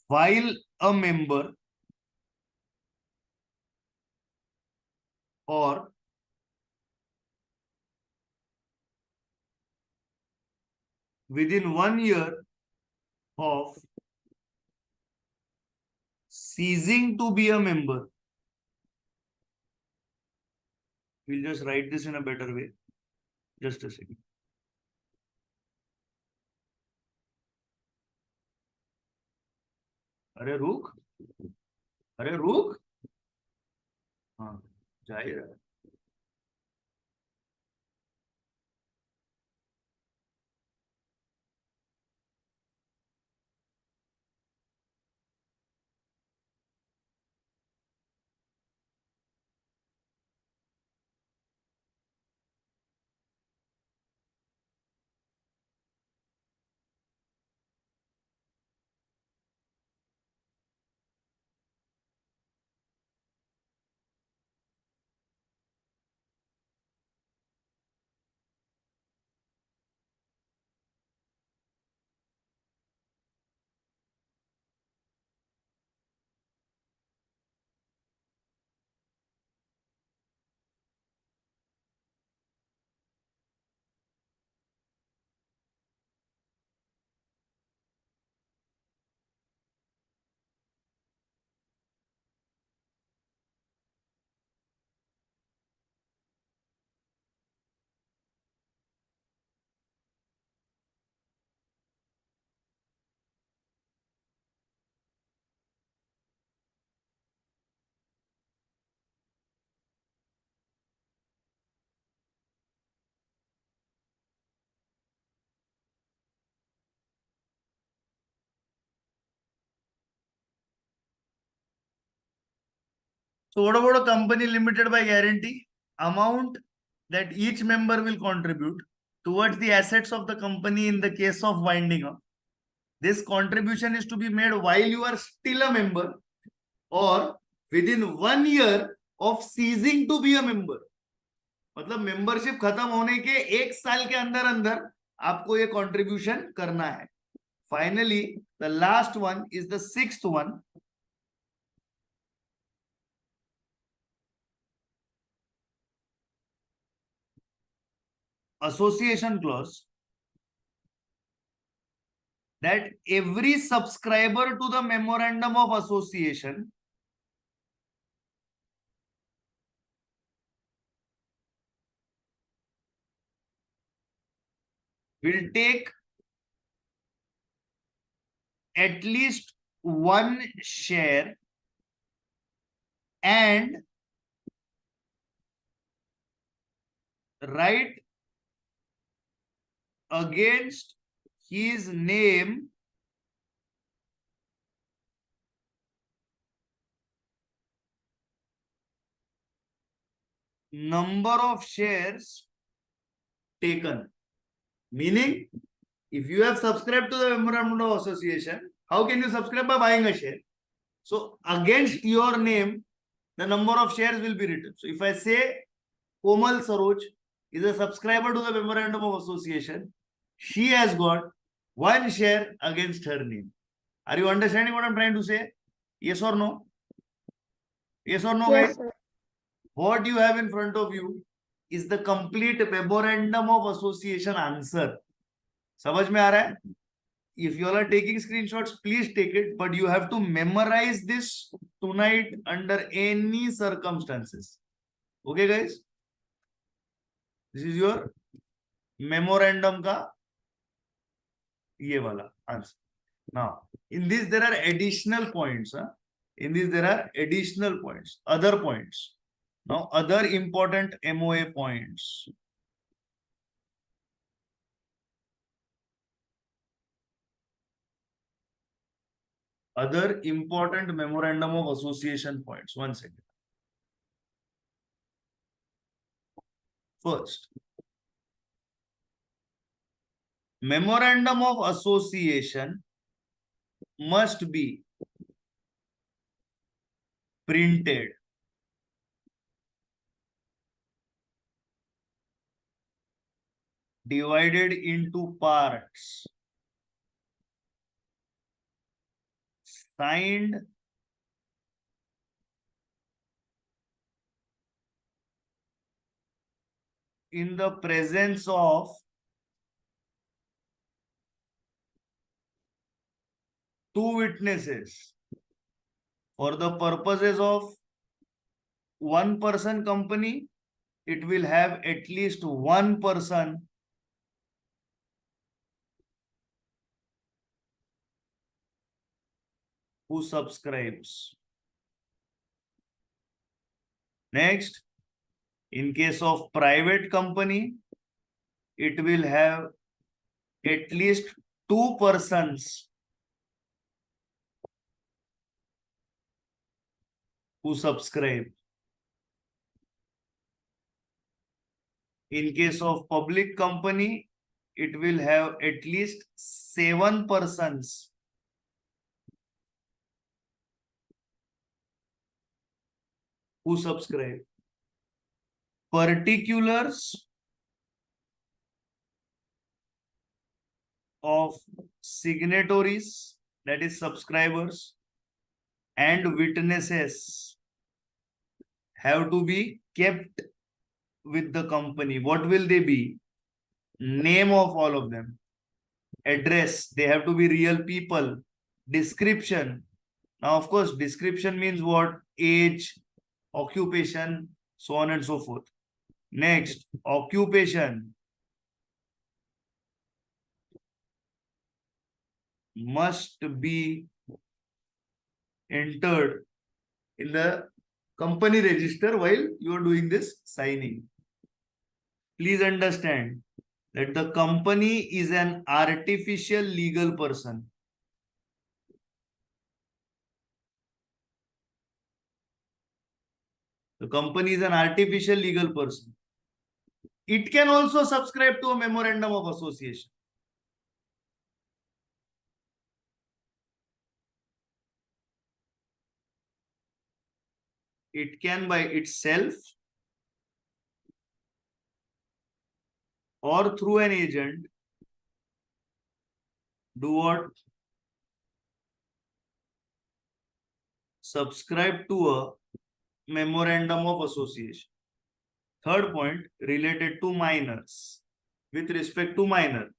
while a member or within 1 year of ceasing to be a member. We'll just write this in a better way. Just a second. अरे रुक, हाँ जा ही रहा है. So what about a company limited by guarantee? Amount that each member will contribute towards the assets of the company in the case of winding up. This contribution is to be made while you are still a member or within 1 year of ceasing to be a member. मतलब membership खत्म होने के 1 साल के अंदर अंदर आपको ये कंट्रीब्यूशन करना है. Finally the last one is the 6th one. Association clause, that every subscriber to the memorandum of association will take at least one share and write against his name number of shares taken. Meaning, if you have subscribed to the memorandum of association, how can you subscribe? By buying a share. So against your name, the number of shares will be written. So if I say Komal Saroj is a subscriber to the memorandum of association, she has got one share against her name. Are you understanding what I'm trying to say? Yes or no? Yes or no, Yes, guys? sir. What you have in front of you is the complete memorandum of association answer. समझ में आ रहा है? If you all are taking screenshots, please take it, but you have to memorize this tonight under any circumstances. Okay, guys? This is your memorandum का ये वाला answer. Now, in this there are additional points. In this there are additional points, other points. Now, other important MOA points. Other important memorandum of association points. One second. First, memorandum of association must be printed, divided into parts, signed in the presence of two witnesses for the purposes of one person company. It will have at least one person who subscribes. Next, in case of private company, it will have at least two persons who subscribe. In case of public company, it will have at least 7 persons who subscribe. Particulars of signatories, that is subscribers, and witnesses have to be kept with the company. What will they be? Name of all of them, address, they have to be real people, description. Now, of course, description means what? Age, occupation, so on and so forth. Next, occupation must be entered in the company register while you are doing this signing. Please understand that the company is an artificial legal person. The company is an artificial legal person. It can also subscribe to a memorandum of association. it can by itself or through an agent do what? Subscribe to a memorandum of association. Third point, related to minors. With respect to minor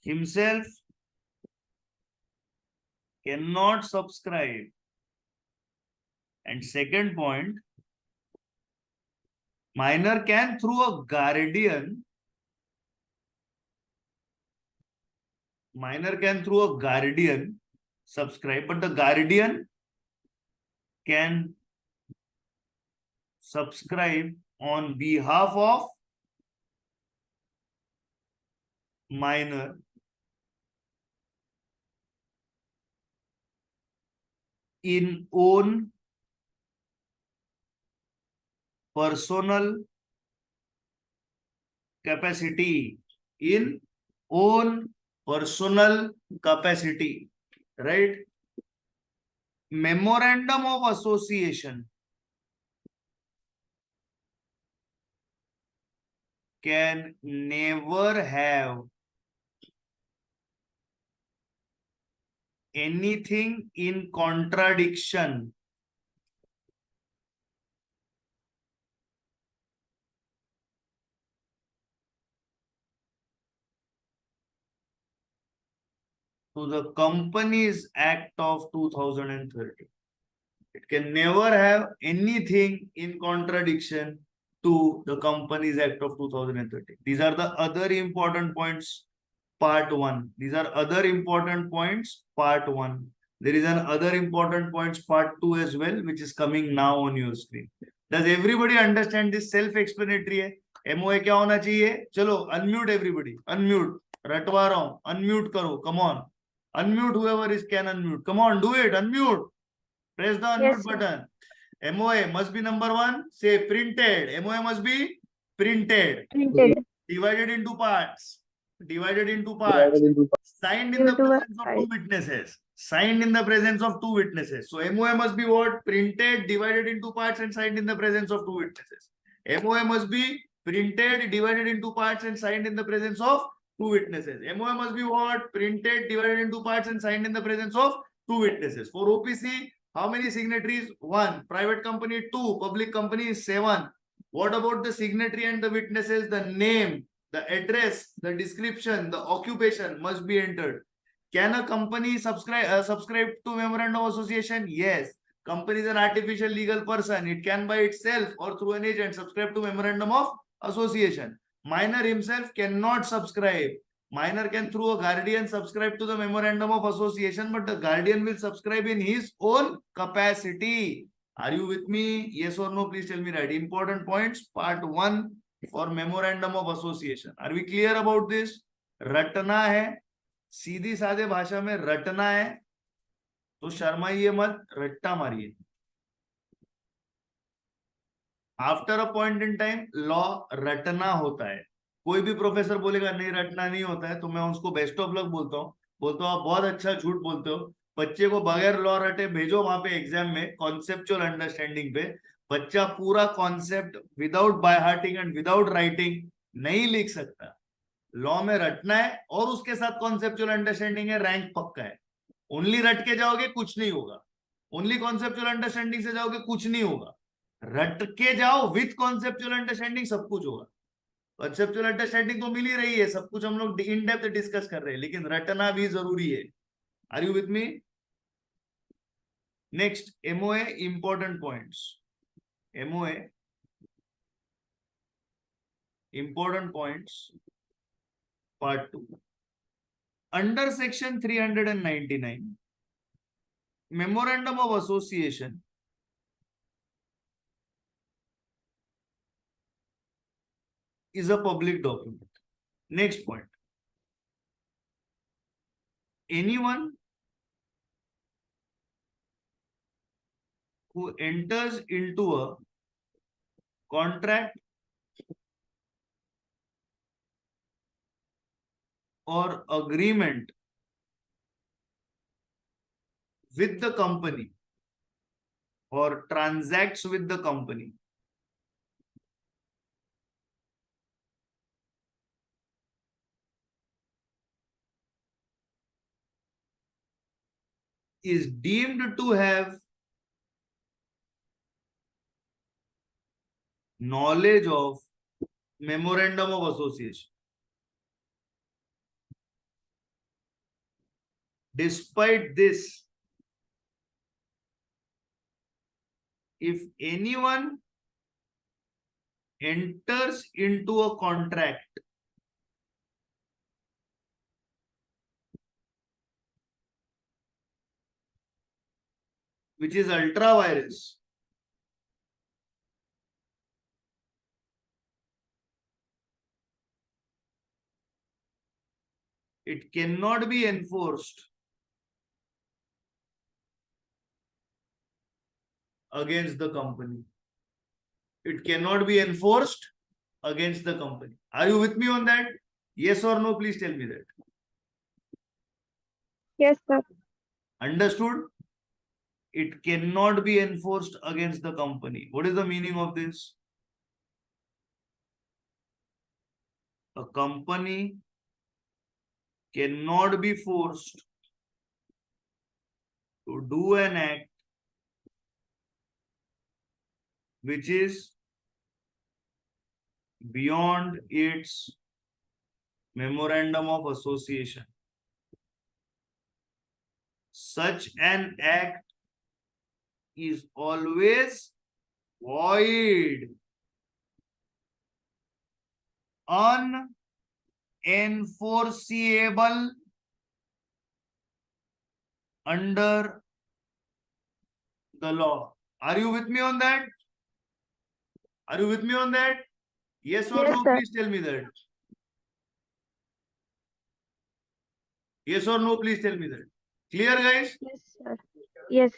himself cannot subscribe. And second point, minor can through a guardian subscribe, but the guardian can subscribe on behalf of minor in own personal capacity, right? Memorandum of association can never have anything in contradiction to the Companies Act of 2013. It can never have anything in contradiction to the Companies Act of 2013. These are the other important points, part 1. These are other important points, part 1. There is an other important points, part 2 as well, which is coming now on your screen. Does everybody understand this? Self-explanatory है. MOA क्या होना चाहिए? चलो, unmute everybody. Unmute. रटवा रहा हूँ. Unmute करो. Come on. Unmute whoever is can unmute. Come on, do it. Unmute. Press the unmute Yes, sir. button. MOA must be number 1. Say printed. MOA must be printed. Printed. Divided into parts. Divided into parts. Signed in the Due to a presence of two witnesses. Signed in the presence of two witnesses. So MOA must be what? Printed, divided into parts and signed in the presence of two witnesses. MOA must be printed, divided into parts and signed in the presence of two witnesses. MOA must be what? Printed, divided into parts and signed in the presence of two witnesses. For OPC, how many signatories? 1. Private company 2. Public company 7. What about the signatory and the witnesses? The name, the address, the description, the occupation must be entered. Can a company subscribe to memorandum of association? Yes. Company is an artificial legal person. It can by itself or through an agent subscribe to memorandum of association. Minor himself cannot subscribe. Minor can through a guardian subscribe to the memorandum of association, but the guardian will subscribe in his own capacity. Are you with me? Yes or no? Please tell me right. Important points, part 1 for memorandum of association. Are we clear about this? रटना है, सीधी साधे भाषा में रटना है, तो शर्माइए मत, रट्टा मारिए. After a point in time law रटना होता है. कोई भी प्रोफेसर बोलेगा नहीं रटना नहीं होता है, तो मैं उसको बेस्ट ऑफ लक बोलता हूँ आप बहुत अच्छा झूठ बोलते हो. बच्चे को बगैर लॉ रटे भेजो वहां पे एग्जाम में कॉन्सेप्चुअल अंडरस्टैंडिंग पे. बच्चा पूरा concept without by hearting and without writing नहीं लिख सकता. लॉ में रटना है और उसके साथ कॉन्सेप्चुअल अंडरस्टैंडिंग है, रैंक पक्का है. ओनली रट के जाओगे कुछ नहीं होगा. ओनली कॉन्सेप्चुअल अंडरस्टैंडिंग से जाओगे कुछ नहीं होगा. रट के जाओ विथ कॉन्सेप्चुअल अंडरस्टैंडिंग सब कुछ होगा. कॉन्सेप्चुअल अंडरस्टैंडिंग तो मिल ही रही है, सब कुछ हम लोग इन डेप्थ डिस्कस कर रहे हैं, लेकिन रटना भी जरूरी है. Are you with me? Next, MOA important points. MOA important points part 2. Under section 399 memorandum of association is a public document. Next point. Anyone who enters into a contract or agreement with the company or transacts with the company is deemed to have knowledge of memorandum of association. Despite this, if anyone enters into a contract which is ultra virus, it cannot be enforced against the company. It cannot be enforced against the company. Are you with me on that? Yes or no? Please tell me that. Yes, sir. Understood? It cannot be enforced against the company. What is the meaning of this? A company cannot be forced to do an act which is beyond its memorandum of association. Such an act is always void, unenforceable under the law. Are you with me on that? Are you with me on that? Yes or Yes, no? sir. Please tell me that. Yes or no? Please tell me that. Clear, guys? Yes, sir. Yes.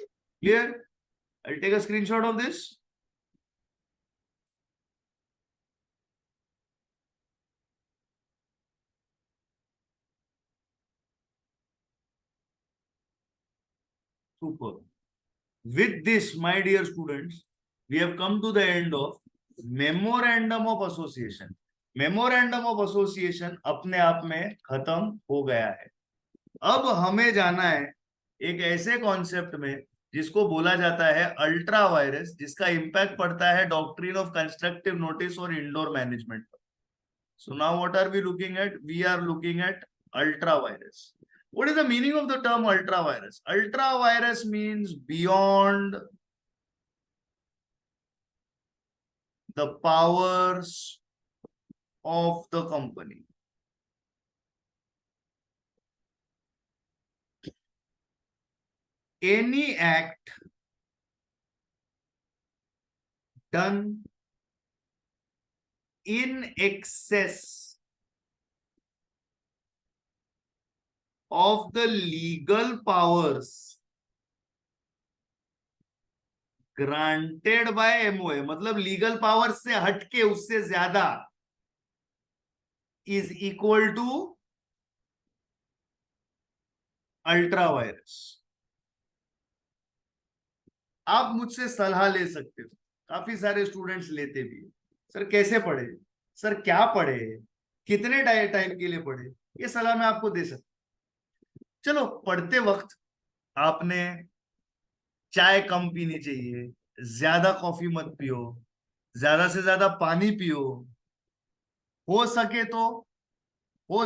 Clear? I'll take a screenshot of this. Super. With this, my dear students, we have come to the end of memorandum of association. Memorandum of association अपने आप में खत्म हो गया है. अब हमें जाना है एक ऐसे कॉन्सेप्ट में जिसको बोला जाता है अल्ट्रा वायरस, जिसका इंपैक्ट पड़ता है डॉक्ट्रिन ऑफ कंस्ट्रक्टिव नोटिस और इंडोर मैनेजमेंट पर. So now what are we looking at? We are looking at ultra vires. What is the meaning of the term ultra virus? Ultra virus means beyond the powers of the company. Any act done in excess of the legal powers granted by MOA, मतलब legal power से हटके उससे ज्यादा, is equal to ultra vires. आप मुझसे सलाह ले सकते हो, काफी सारे स्टूडेंट्स लेते भी. सर कैसे पढ़े, सर क्या पढ़े, कितने टाइम के लिए पढ़े, ये सलाह मैं आपको दे सकता. चलो, पढ़ते वक्त आपने चाय कम पीनी चाहिए, ज्यादा कॉफी मत पियो, ज्यादा से ज्यादा पानी पियो, हो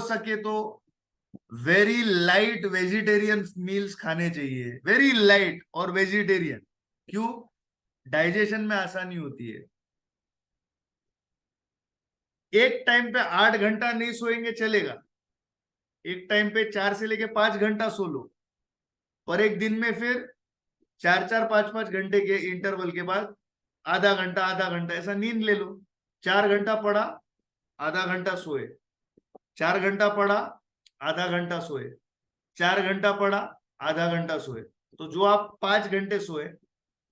सके तो वेरी लाइट वेजिटेरियन मील्स खाने चाहिए. वेरी लाइट और वेजिटेरियन. क्यों? डाइजेशन में आसानी होती है. एक टाइम पे 8 घंटा नहीं सोएंगे चलेगा, एक टाइम पे 4 से लेके 5 घंटा सो लो, पर एक दिन में फिर 4-4 5-5 घंटे के इंटरवल के बाद आधा घंटा ऐसा नींद ले लो. 4 घंटा पढ़ा, आधा घंटा सोए, 4 घंटा पढ़ा, आधा घंटा सोए, 4 घंटा पढ़ा, आधा घंटा सोए. तो जो आप 5 घंटे सोए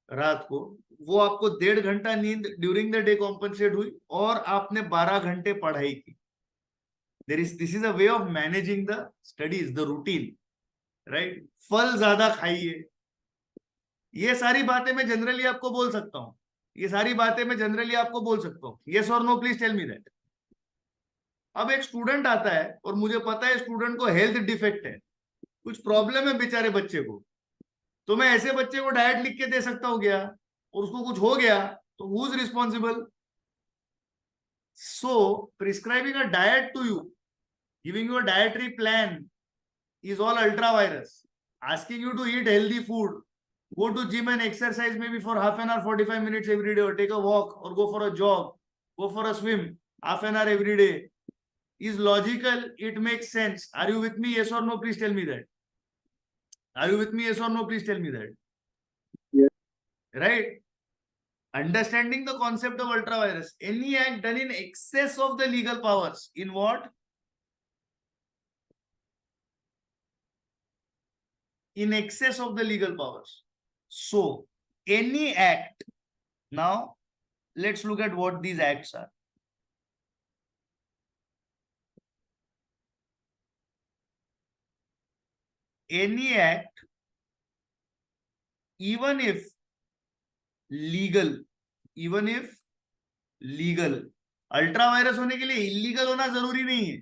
रात को, वो आपको 1.5 घंटा नींद ड्यूरिंग द डे कॉम्पनसेट हुई, और आपने 12 घंटे पढ़ाई की. This is a way of managing the studies, the routine, right? फल ज्यादा खाइए, ये सारी बातें मैं जनरली आपको बोल सकता हूँ, ये सारी बातें मैं जनरली आपको बोल सकता हूँ। यस और no, please tell me that. अब एक स्टूडेंट आता है और मुझे पता है स्टूडेंट को हेल्थ डिफेक्ट है, कुछ प्रॉब्लम है बेचारे बच्चे को, तो मैं ऐसे बच्चे को डाइट लिख के दे सकता हूँ क्या? और उसको कुछ हो गया तो who is responsible? So prescribing a diet to you, giving you a dietary plan is all ultra virus. Asking you to eat healthy food, go to gym and exercise maybe for half an hour, 45 minutes every day, or take a walk, or go for a jog, go for a swim, half an hour every day, is logical. It makes sense. Are you with me? Yes or no? Please tell me that. Are you with me? Yes or no? Please tell me that. Yes. Right? Understanding the concept of ultra virus. Any act done in excess of the legal powers. In what? In excess of the legal powers. So, any act. Now, let's look at what these acts are. Any act, even if legal, ultra vires होने के लिए illegal होना जरूरी नहीं है.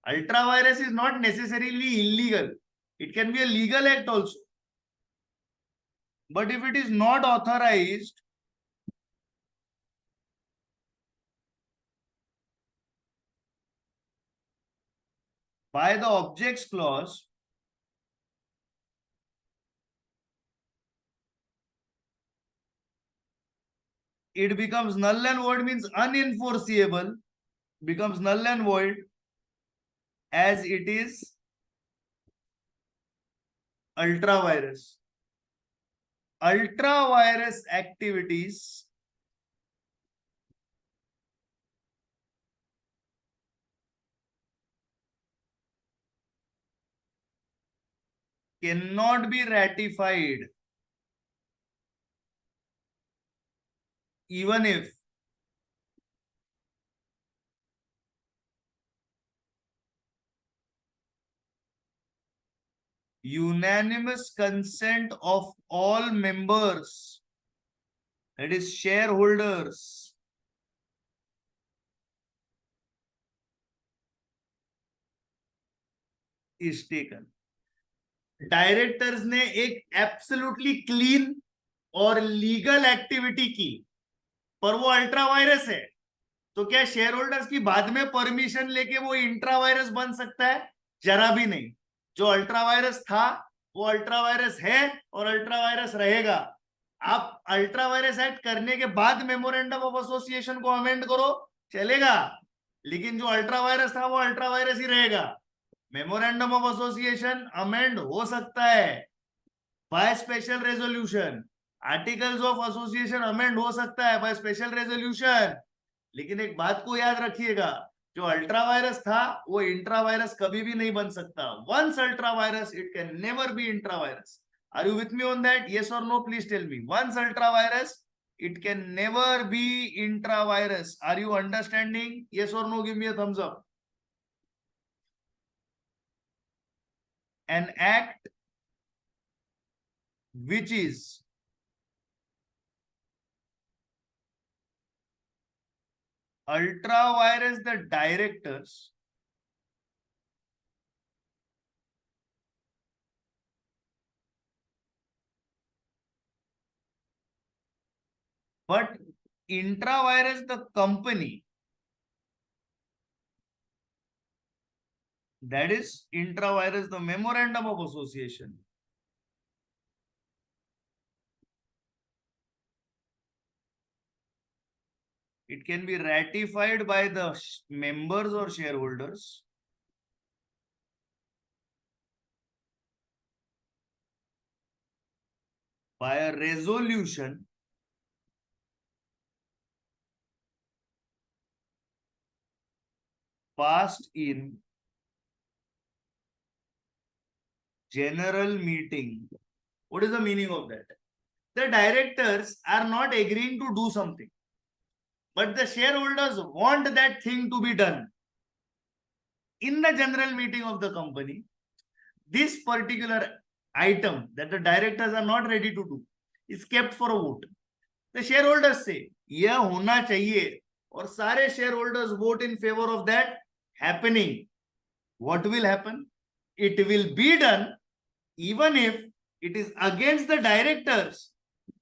Ultra vires is not necessarily illegal. It can be a legal act also. But if it is not authorized by the objects clause, it becomes null and void, means unenforceable, becomes null and void as it is ultra virus. Ultra virus activities cannot be ratified even if unanimous consent of all members, that is shareholders, is taken. Directors ने एक absolutely clean और legal activity की, पर वो ultra vires है, तो क्या share holders की बाद में परमिशन लेके वो इंट्रा वायरस बन सकता है? जरा भी नहीं. जो अल्ट्रा वायरस था वो अल्ट्रा वायरस है और अल्ट्रा वायरस रहेगा. आप अल्ट्रा वायरस एक्ट करने के बाद मेमोरेंडम ऑफ एसोसिएशन को अमेंड करो, चलेगा, लेकिन जो अल्ट्रा वायरस था वो अल्ट्रा वायरस ही रहेगा. मेमोरेंडम ऑफ एसोसिएशन अमेंड हो सकता है by special resolution, articles of association amend हो सकता है बाय स्पेशल रेजोल्यूशन, लेकिन एक बात को याद रखिएगा, जो अल्ट्रा वायरस था वो इंट्रा वायरस कभी भी नहीं बन सकता. Once ultra vires, it can never be intra vires. Are you with me on that? Yes और no? Please tell me. Once ultra vires, it can never be intra virus. Are you understanding? Yes or no? Give me a thumbs up. An act which is ultra virus the directors but intra virus the company, that is intra virus the memorandum of association. It can be ratified by the members or shareholders by a resolution passed in general meeting. What is the meaning of that? The directors are not agreeing to do something, but the shareholders want that thing to be done. In the general meeting of the company, this particular item that the directors are not ready to do is kept for a vote. The shareholders say यह होना चाहिए और सारे shareholders vote in favor of that happening. What will happen? It will be done even if it is against the directors,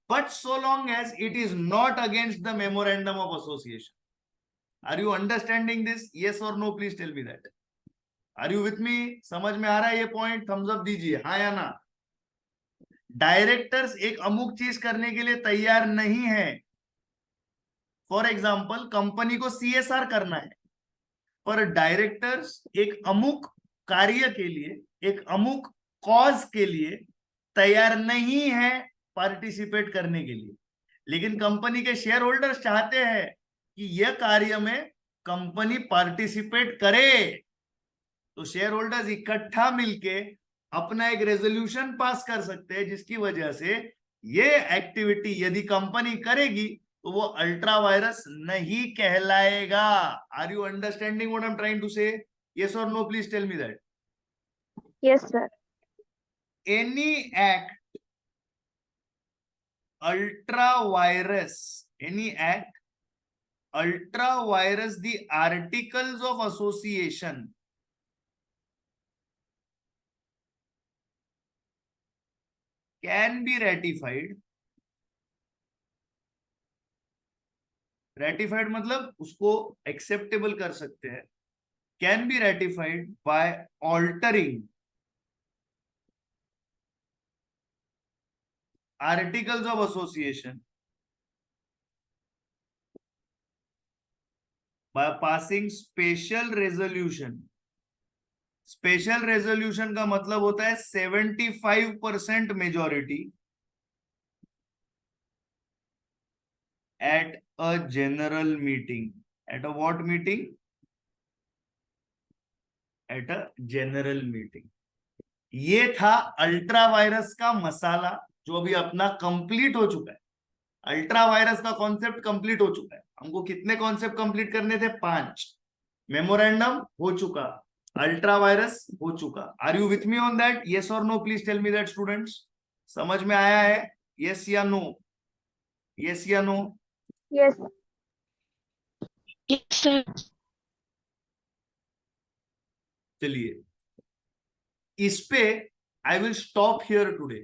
but so long as it is not against the memorandum of association. Are you understanding this? Yes or no? Please tell me that. Are you with me? समझ में आ रहा है ये point? Thums up दीजिए, हाँ या ना. डायरेक्टर्स एक अमुक चीज करने के लिए तैयार नहीं है. फॉर एग्जाम्पल, कंपनी को CSR करना है, पर डायरेक्टर्स एक अमुक कार्य के लिए, एक अमुक कॉज के लिए तैयार नहीं है पार्टिसिपेट करने के लिए. लेकिन कंपनी के शेयर होल्डर्स चाहते हैं कि यह कार्य में कंपनी पार्टिसिपेट करे. तो शेयर होल्डर्स इकट्ठा मिलके अपना एक रेजोल्यूशन पास कर सकते हैं, जिसकी वजह से ये एक्टिविटी यदि कंपनी करेगी तो वो अल्ट्रा वायरस नहीं कहलाएगा. Are you understanding what I am trying to say? Yes और no? Please tell me that. Yes, sir. Any act ultra virus, any act ultra virus the articles of association can be ratified. Ratified मतलब उसको acceptable कर सकते हैं. Can be ratified by altering articles of association by passing special resolution. Special resolution का मतलब होता है 75% majority at a general meeting. At a what meeting? At a general meeting. ये था अल्ट्रा वायरस का मसाला, जो अभी अपना कंप्लीट हो चुका है. अल्ट्रा वायरस का कॉन्सेप्ट कंप्लीट हो चुका है. हमको कितने कॉन्सेप्ट कंप्लीट करने थे? 5. मेमोरेंडम हो चुका, अल्ट्रा वायरस हो चुका. Are you with me on that? Yes और no? Please tell me that students. समझ में आया है? यस या नो? यस या नो? Yes. Yes, sir. चलिए, इस पे I will stop here today.